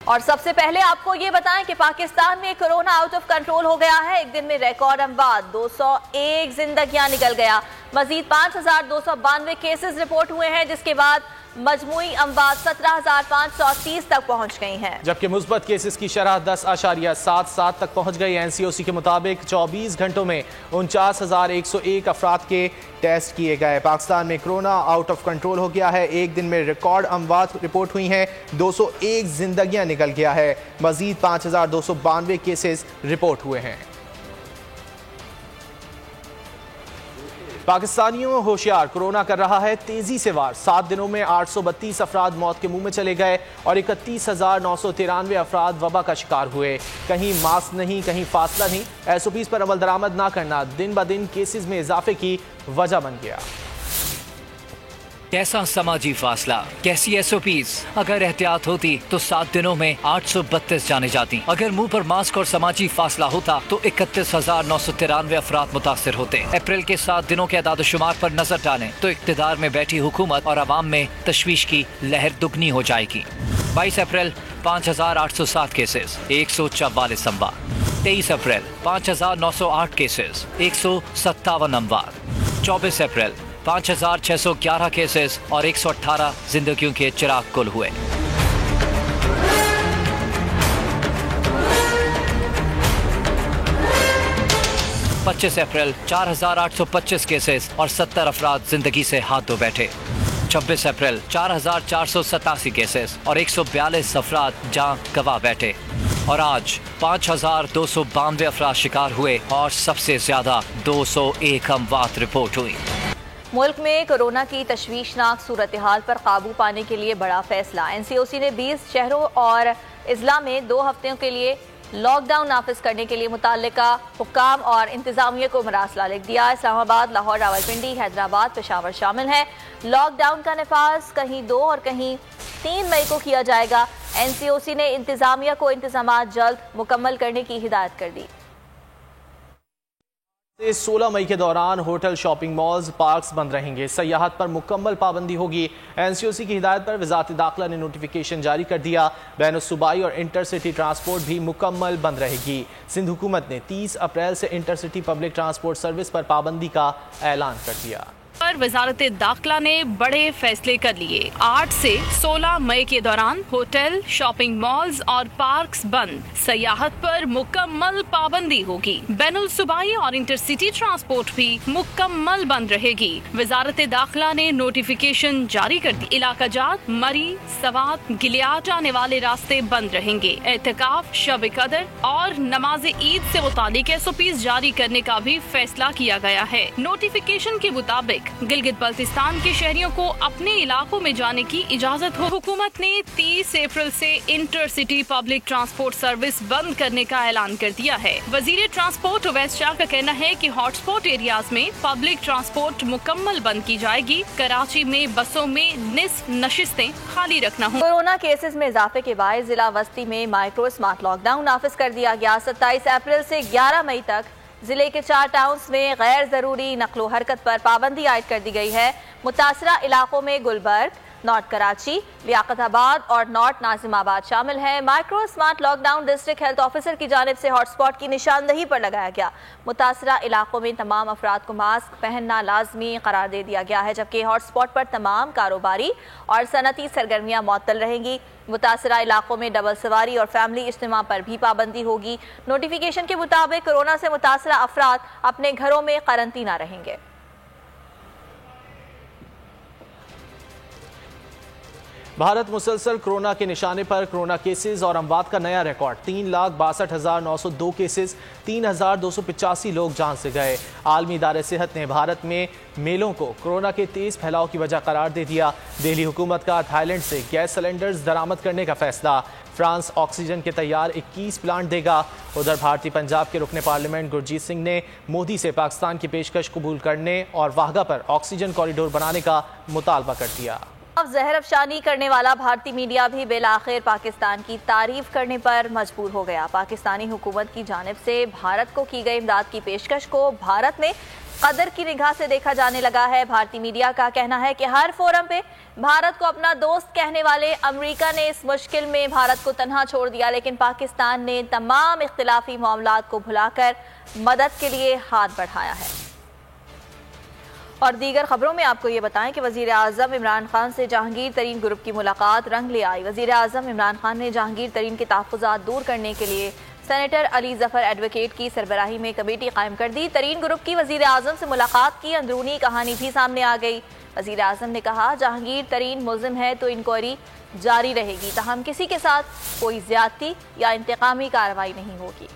اور سب سے پہلے آپ کو یہ بتائیں کہ پاکستان میں کورونا آؤٹ آف کنٹرول ہو گیا ہے. ایک دن میں ریکارڈ اموات 201 زندگیاں نکل گیا. مزید 5292 کیسز رپورٹ ہوئے ہیں، جس کے بعد مجموعی اموات 17,530 تک پہنچ گئی ہیں، جبکہ مثبت کیسز کی شرح 10.77 تک پہنچ گئی. NCOC کے مطابق 24 گھنٹوں میں 49,101 افراد کے ٹیسٹ کیے گئے. پاکستان میں کورونا آؤٹ آف کنٹرول ہو گیا ہے. ایک دن میں ریکارڈ اموات رپورٹ ہوئی ہیں، 201 زندگیاں نکل گیا ہے. مزید 5,292 کیسز رپورٹ ہوئے ہیں. پاکستانیوں ہوشیار، کورونا کر رہا ہے تیزی سے وار. 7 دنوں میں 832 افراد موت کے منہ میں چلے گئے اور 31,993 افراد وبا کا شکار ہوئے. کہیں ماسک نہیں، کہیں فاصلہ نہیں. SOPs پر عمل درآمد نہ کرنا دن بدن کیسز میں اضافے کی وجہ بن گیا. کیسا سماجی فاصلہ، کیسی SOPs؟ اگر احتیاط ہوتی تو 7 دنوں میں 832 جانے جاتی. اگر منہ پر ماسک اور سماجی فاصلہ ہوتا تو 31,993 افراد متاثر ہوتے. اپریل کے 7 دنوں کے اعداد و شمار پر نظر ڈالیں تو اقتدار میں بیٹھی حکومت اور عوام میں تشویش کی لہر دگنی ہو جائے گی. 22 اپریل 5,807 کیسز، 144 اموات. 23 اپریل 5,908 کیسز، 157 اموات. 24 اپریل 5,611 کیسز اور 118 زندگیوں کے چراغ گل ہوئے. پچیس اپریل 4,825 کیسز اور 70 افراد زندگی سے ہاتھ دھو بیٹھے. 26 اپریل 4,487 کیسز اور 142 افراد جاں گنوا بیٹھے. اور آج 5,292 افراد شکار ہوئے اور سب سے زیادہ 201 اموات رپورٹ ہوئی. ملک میں کورونا کی تشویشناک صورتحال پر قابو پانے کے لیے بڑا فیصلہ. NCOC نے 20 شہروں اور اضلاع میں 2 ہفتوں کے لیے لاک ڈاؤن نافذ کرنے کے لیے متعلقہ حکام اور انتظامیہ کو مراسلہ لکھ دیا. اسلام آباد، لاہور، راولپنڈی، حیدرآباد، پشاور شامل ہیں. لاک ڈاؤن کا نفاذ کہیں 2 اور کہیں 3 مئی کو کیا جائے گا. NCOC نے انتظامیہ کو انتظامات جلد مکمل کرنے کی ہدایت کر دی. 16 مئی کے دوران ہوٹل، شاپنگ مالز، پارکس بند رہیں گے. سیاحت پر مکمل پابندی ہوگی. NCOC کی ہدایت پر وزارت داخلہ نے نوٹیفیکیشن جاری کر دیا. بین الصوبائی اور انٹر سٹی ٹرانسپورٹ بھی مکمل بند رہے گی. سندھ حکومت نے 30 اپریل سے inter city public transport service پر پابندی کا اعلان کر دیا. وزارت داخلہ نے بڑے فیصلے کر لیے. 8 سے 16 مئی کے دوران ہوٹل، شاپنگ مالز اور پارکس بند. سیاحت پر مکمل پابندی ہوگی. بین الصوبائی اور انٹر سٹی ٹرانسپورٹ بھی مکمل بند رہے گی. وزارت داخلہ نے نوٹیفیکیشن جاری کر دی. علاقہ جات، مری، سوات، گلیات جانے والے راستے بند رہیں گے. اعتکاف، شب قدر اور نماز عید سے متعلق SOPs جاری کرنے کا بھی فیصلہ کیا گیا ہے. نوٹیفیکیشن کے مطابق گلگت بلتستان کے شہریوں کو اپنے علاقوں میں جانے کی اجازت ہو. حکومت نے 30 اپریل سے inter city public transport service بند کرنے کا اعلان کر دیا ہے. وزیر ٹرانسپورٹ اویس شاہ کا کہنا ہے کہ ہاٹ سپاٹ ایریاز میں پبلک ٹرانسپورٹ مکمل بند کی جائے گی. کراچی میں بسوں میں نصف نشستیں خالی رکھنا ہوں. کورونا کیسز میں اضافے کے باعث ضلع وسطی میں مائکرو اسمارٹ لاک ڈاؤن نافذ کر دیا گیا. 27 اپریل سے 11 مئی تک ضلع کے 4 ٹاؤنز میں غیر ضروری نقل و حرکت پر پابندی عائد کر دی گئی ہے. متاثرہ علاقوں میں گلبرگ، نارتھ کراچی، لیاقت آباد اور نارتھ ناظم آباد شامل ہیں. Micro smart lockdown district health officer کی جانب سے ہاٹ سپاٹ کی نشاندہی پر لگایا گیا. متاثرہ علاقوں میں تمام افراد کو ماسک پہننا لازمی قرار دے دیا گیا ہے، جبکہ ہاٹ سپاٹ پر تمام کاروباری اور صنعتی سرگرمیاں معطل رہیں گی. متاثرہ علاقوں میں ڈبل سواری اور فیملی اجتماع پر بھی پابندی ہوگی. نوٹیفیکیشن کے مطابق کورونا سے متاثرہ افراد اپنے گھروں میں قرنطینہ رہیں گے. بھارت مسلسل کورونا کے نشانے پر. کورونا کیسز اور اموات کا نیا ریکارڈ. 3,62,902 کیسز، 3,285 لوگ جان سے گئے. عالمی ادارہ صحت نے بھارت میں میلوں کو کورونا کے تیز پھیلاؤ کی وجہ قرار دے دیا. دہلی حکومت کا تھائی لینڈ سے گیس سلنڈرز درآمد کرنے کا فیصلہ. فرانس آکسیجن کے تیار 21 پلانٹ دے گا. ادھر بھارتی پنجاب کے رکن پارلیمنٹ گرجیت سنگھ نے مودی سے پاکستان کی پیشکش قبول کرنے اور واہگہ پر آکسیجن کوریڈور بنانے کا مطالبہ کر دیا. زہر افشانی کرنے والا بھارتی میڈیا بھی بالآخر پاکستان کی تعریف کرنے پر مجبور ہو گیا۔ پاکستانی حکومت کی جانب سے بھارت کو کی گئی امداد کی پیشکش کو بھارت میں قدر کی نگاہ سے دیکھا جانے لگا ہے۔ بھارتی میڈیا کا کہنا ہے کہ ہر فورم پہ بھارت کو اپنا دوست کہنے والے امریکہ نے اس مشکل میں بھارت کو تنہا چھوڑ دیا، لیکن پاکستان نے تمام اختلافی معاملات کو بھلا کر مدد کے لیے ہاتھ بڑھایا ہے۔ اور دیگر خبروں میں آپ کو یہ بتائیں کہ وزیر اعظم عمران خان سے جہانگیر ترین گروپ کی ملاقات رنگ لے آئی۔ وزیر اعظم عمران خان نے جہانگیر ترین کے تحفظات دور کرنے کے لیے سینیٹر علی ظفر ایڈوکیٹ کی سربراہی میں کمیٹی قائم کر دی۔ ترین گروپ کی وزیر اعظم سے ملاقات کی اندرونی کہانی بھی سامنے آ گئی۔ وزیر اعظم نے کہا جہانگیر ترین ملزم ہے تو انکوائری جاری رہے گی، تاہم کسی کے ساتھ کوئی زیادتی یا انتقامی کارروائی نہیں ہوگی۔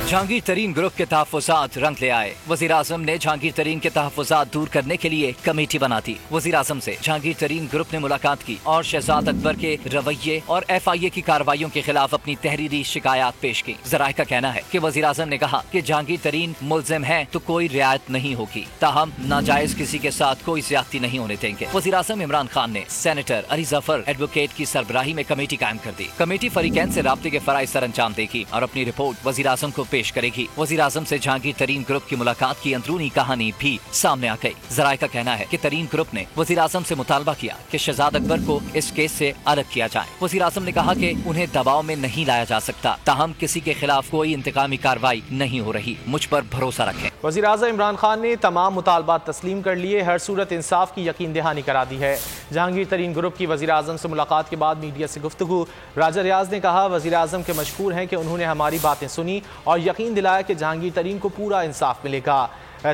جہانگیر ترین گروپ کے تحفظات رنگ لے آئے۔ وزیر اعظم نے جہانگیر ترین کے تحفظات دور کرنے کے لیے کمیٹی بنا دی۔ وزیر اعظم سے جہانگیر ترین گروپ نے ملاقات کی اور شہزاد اکبر کے رویے اور FIA کی کارروائیوں کے خلاف اپنی تحریری شکایات پیش کی۔ ذرائع کا کہنا ہے کہ وزیر اعظم نے کہا کہ جہانگیر ترین ملزم ہیں تو کوئی رعایت نہیں ہوگی، تاہم ناجائز کسی کے ساتھ کوئی زیادتی نہیں ہونے دیں گے۔ وزیر اعظم عمران خان نے سینیٹر علی ظفر ایڈوکیٹ کی سربراہی میں کمیٹی قائم کر دی۔ کمیٹی فریقین سے رابطے کے فرائض سر انجام دے گی اور اپنی رپورٹ وزیر اعظم کو پیش کرے گی۔ وزیر اعظم سے جہانگیر ترین گروپ کی ملاقات کی اندرونی کہانی بھی سامنے آ گئی۔ ذرائع کا کہنا ہے کہ ترین گروپ نے وزیر اعظم سے مطالبہ کیا کہ شہزاد اکبر کو اس کیس سے الگ کیا جائے۔ وزیر اعظم نے کہا کہ انہیں دباؤ میں نہیں لایا جا سکتا، تاہم کسی کے خلاف کوئی انتقامی کارروائی نہیں ہو رہی، مجھ پر بھروسہ رکھیں۔ وزیر اعظم عمران خان نے تمام مطالبات تسلیم کر لیے، ہر صورت انصاف کی یقین دہانی کرا دی ہے۔ جہانگیر ترین گروپ کی وزیر اعظم سے ملاقات کے بعد میڈیا سے گفتگو راجہ ریاض نے کہا وزیر اعظم کے مشکور ہیں کہ انہوں نے ہماری باتیں سنی اور یقین دلایا کہ جہانگیر ترین کو پورا انصاف ملے گا۔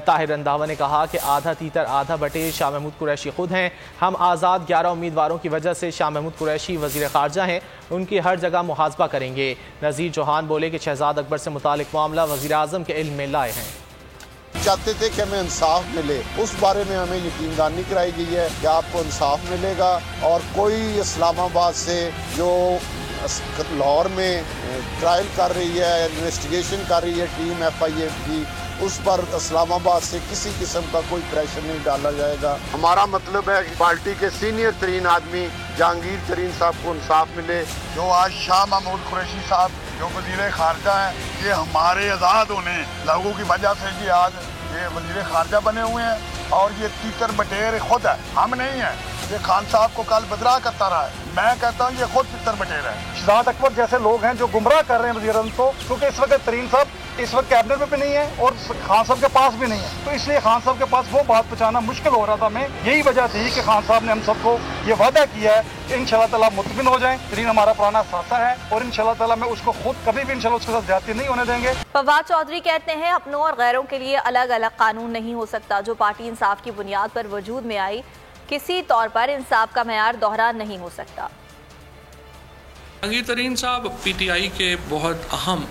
طاہر رنداوا نے کہا کہ آدھا تیتر آدھا بٹے شاہ محمود قریشی خود ہیں، ہم آزاد 11 امیدواروں کی وجہ سے شاہ محمود قریشی وزیر خارجہ ہیں، ان کی ہر جگہ محاسبہ کریں گے۔ نذیر چوہان بولے کہ شہزاد اکبر سے متعلق معاملہ وزیر اعظم کے علم میں لائے ہیں۔ چاہتے تھے کہ ہمیں انصاف ملے، اس بارے میں ہمیں یقین دہانی کرائی گئی ہے کہ آپ کو انصاف ملے گا، اور کوئی اسلام آباد سے جو لاہور میں ٹرائل کر رہی ہے، انویسٹیگیشن کر رہی ہے ٹیم FIA کی، اس پر اسلام آباد سے کسی قسم کا کوئی پریشر نہیں ڈالا جائے گا۔ ہمارا مطلب ہے کہ پارٹی کے سینئر ترین آدمی جہانگیر ترین صاحب کو انصاف ملے۔ جو آج شاہ محمود قریشی صاحب جو وزیر خارجہ ہیں، یہ ہمارے آزاد ہونے لوگوں کی وجہ سے جی آج یہ وزیر خارجہ بنے ہوئے ہیں، اور یہ تیتر بٹیر خود ہے، ہم نہیں ہیں۔ یہ خان صاحب کو کل بدراہ کرتا رہا ہے، میں کہتا ہوں یہ خود تیتر بٹیر ہے۔ شہزاد اکبر جیسے لوگ ہیں جو گمراہ کر رہے ہیں وزیر اعظم کو، کیونکہ اس وقت ترین صاحب اس وقت کیبنٹ میں بھی نہیں ہے اور خان صاحب کے پاس بھی نہیں ہے، تو اس لیے خان صاحب کے پاس وہ بات پہنچانا مشکل ہو رہا تھا۔ میں یہی وجہ تھی کہ خان صاحب نے ہم سب کو یہ وعدہ کیا ہے کہ انشاءاللہ تعالیٰ مطمئن ہو جائیں، ترین ہمارا پرانا ساتھی ہے اور انشاءاللہ تعالیٰ میں اس کو خود کبھی بھی انشاءاللہ اس کے ساتھ زیادتی نہیں ہونے دیں گے۔ فواد چودھری کہتے ہیں اپنوں اور غیروں کے لیے الگ الگ قانون نہیں ہو سکتا، جو پارٹی انصاف کی بنیاد پر وجود میں آئی کسی طور پر انصاف کا معیار دوہرا نہیں ہو سکتا۔ جہانگیر ترین صاحب PTI کے بہت اہم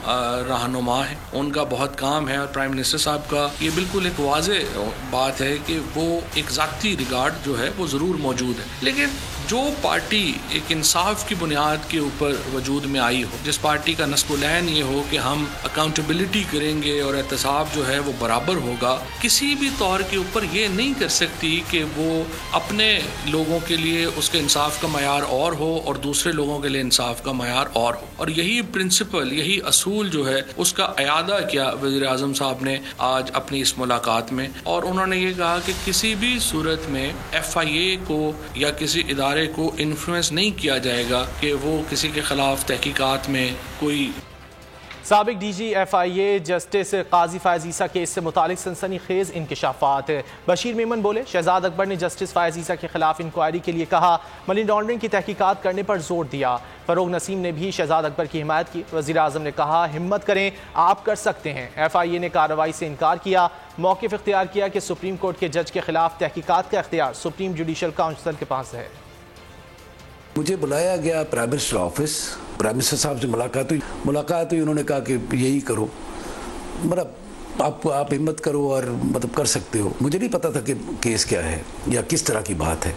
رہنما ہیں، ان کا بہت کام ہے، اور پرائم منسٹر صاحب کا یہ بالکل ایک واضح بات ہے کہ وہ ایک ذاتی ریگارڈ جو ہے وہ ضرور موجود ہے، لیکن جو پارٹی ایک انصاف کی بنیاد کے اوپر وجود میں آئی ہو، جس پارٹی کا نصب العین یہ ہو کہ ہم اکاؤنٹیبلٹی کریں گے اور احتساب جو ہے وہ برابر ہوگا، کسی بھی طور کے اوپر یہ نہیں کر سکتی کہ وہ اپنے لوگوں کے لیے اس کے انصاف کا معیار اور ہو اور دوسرے لوگوں کے لیے انصاف کا معیار اور ہو۔ اور یہی پرنسپل، یہی اصول جو ہے اس کا اعادہ کیا وزیر اعظم صاحب نے آج اپنی اس ملاقات میں، اور انہوں نے یہ کہا کہ کسی بھی صورت میں FIA کو یا کسی ادارے کو انفلوئنس نہیں کیا جائے گا کہ وہ کسی کے خلاف تحقیقات میں کوئی۔ سابق DG FIA جسٹس قاضی فائز عیسیٰ کیس سے متعلق سنسنی خیز انکشافات۔ بشیر میمن بولے شہزاد اکبر نے جسٹس فائز عیسیٰ کے خلاف انکوائری کے لیے کہا، منی لانڈرنگ کی تحقیقات کرنے پر زور دیا۔ فروغ نسیم نے بھی شہزاد اکبر کی حمایت کی۔ وزیر اعظم نے کہا ہمت کریں، آپ کر سکتے ہیں۔ FIA نے کارروائی سے انکار کیا، موقف اختیار کیا کہ سپریم کورٹ کے جج کے خلاف تحقیقات کا اختیار سپریم جوڈیشل کونسل کے پاس ہے۔ مجھے بلایا گیا prime minister office, prime minister صاحب سے ملاقات ہوئی، انہوں نے کہا کہ یہی کرو، مطلب آپ ہمت کرو اور مطلب کر سکتے ہو۔ مجھے نہیں پتا تھا کہ کیس کیا ہے یا کس طرح کی بات ہے،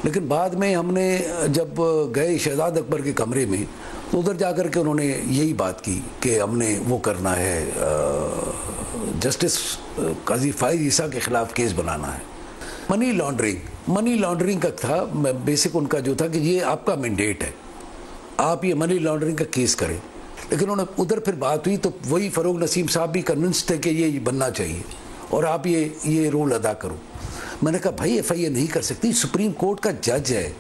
لیکن بعد میں ہم نے جب گئے شہزاد اکبر کے کمرے میں تو ادھر جا کر کے انہوں نے یہی بات کی کہ ہم نے وہ کرنا ہے، جسٹس قاضی فائز عیسیٰ کے خلاف کیس بنانا ہے۔ منی لانڈرنگ کا تھا بیسک ان کا جو تھا کہ یہ آپ کا مینڈیٹ ہے, آپ یہ منی لانڈرنگ کا کیس کریں. لیکن انہوں نے ادھر پھر بات ہوئی تو وہی فروغ نسیم صاحب بھی کنونس تھے کہ یہ بننا چاہیے اور آپ یہ رول ادا کرو. میں نے کہا بھائی ایف آئی اے نہیں کر سکتی, سپریم کورٹ کا جج ہے,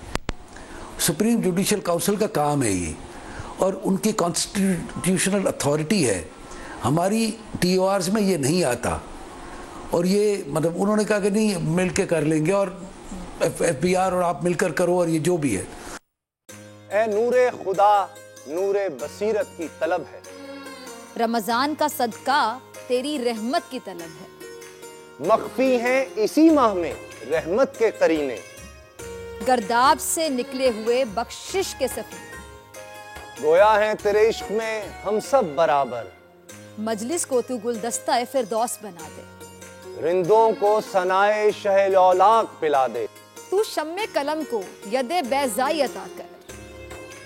سپریم جوڈیشل کاؤنسل کا کام ہے یہ, اور ان کی کانسٹیٹیوشنل اتھارٹی ہے. ہماری ٹی او آرز میں یہ نہیں آتا. اور یہ مطلب انہوں نے کہا کہ نہیں مل کے کر لیں گے, اور ایف بی آر اور آپ مل کر کرو, اور یہ جو بھی ہے. اے نور خدا نور بصیرت کی طلب ہے, رمضان کا صدقہ تیری رحمت کی طلب ہے. مخفی ہیں اسی ماہ میں رحمت کے قرینے, گرداب سے نکلے ہوئے بخشش کے سفیر. گویا ہیں تیرے عشق میں ہم سب برابر, مجلس کو تو گلدستہ فردوس بنا دے. رندوں کو ثنائے شہ لولاک پلا دے, تو شم قلم کو ید بیضائی عطا کر.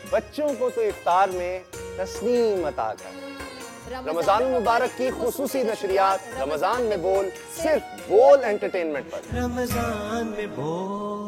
بچوں کو تو افطار میں تسنیم عطا کر. رمضان المبارک کی خصوصی نشریات رمضان میں بول, صرف بول انٹرٹینمنٹ پر. رمضان میں بول.